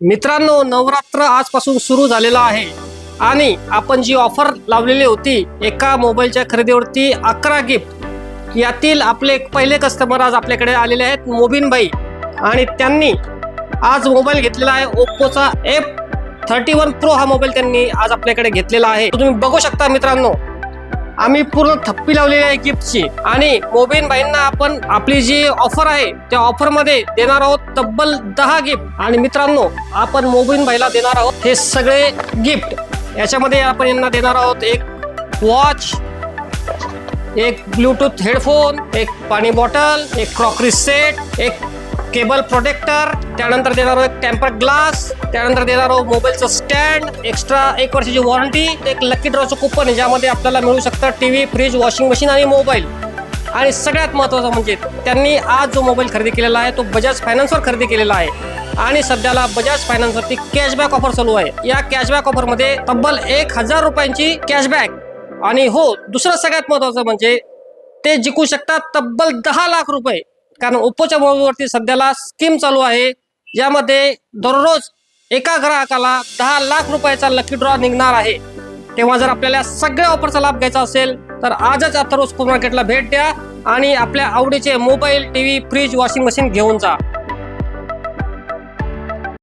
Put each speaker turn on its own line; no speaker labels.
मित्रांनो, नवरात्र आजपासून सुरू झालेला आहे आणि आपण जी ऑफर लावलेली होती एका मोबाईलच्या खरेदीवरती 11 गिफ्ट, यातील आपले पहिले कस्टमर आज आपल्याकडे आलेले आहेत मोबिन भाई, आणि त्यांनी आज मोबाईल घेतलेला आहे ओप्पोचा F31 Pro हा मोबाईल त्यांनी आज आपल्याकडे घेतलेला आहे। तुम्ही बघू शकता मित्रांनो, आम्ही पूर्ण थप्पी लावलेली आहे गिफ्टची, आणि मोबिन भाईंना आपण आपली जी ऑफर आहे त्या ऑफर मध्ये देणार आहोत तब्बल 10 गिफ्ट। आणि मित्रांनो, आपण मोबिन भाईला देणार आहोत हे सगळे गिफ्ट। याच्यामध्ये आपण यांना देणार आहोत एक वॉच, एक ब्लूटूथ हेडफोन, एक पाणी बॉटल, एक क्रॉकरी सेट, एक केबल प्रोटेक्टर, त्यानंतर देणार आहोत एक टेम्पर ग्लास, त्यानंतर देणार आहोत मोबाईलचं स्टँड, एक्स्ट्रा 1 वर्षाची वॉरंटी, एक लकी ड्रॉचं कुपन आहे ज्यामध्ये आपल्याला मिळू शकतं टीव्ही, फ्रीज, वॉशिंग मशीन आणि मोबाईल। आणि सगळ्यात महत्त्वाचं म्हणजे त्यांनी आज जो मोबाईल खरेदी केलेला आहे तो बजाज फायनान्सवर खरेदी केलेला आहे, आणि सध्याला बजाज फायनान्सवरती कॅशबॅक ऑफर चालू आहे। या कॅशबॅक ऑफरमध्ये तब्बल 1000 रुपयांची कॅशबॅक, आणि हो, दुसरं सगळ्यात महत्त्वाचं म्हणजे ते जिंकू शकतात तब्बल 10 लाख रुपये, कारण ओप्पोच्या मोबाईलवरती सध्याला स्कीम चालू आहे ज्यामध्ये दररोज एका ग्राहकाला 10 लाख रुपयाचा लकी ड्रॉ निघणार आहे। तेव्हा जर आपल्याला सगळ्या ऑफरचा लाभ घ्यायचा असेल तर आजच आता रोज मार्केटला भेट द्या आणि आपल्या आवडीचे mobile, TV, fridge, washing machine घेऊन जा।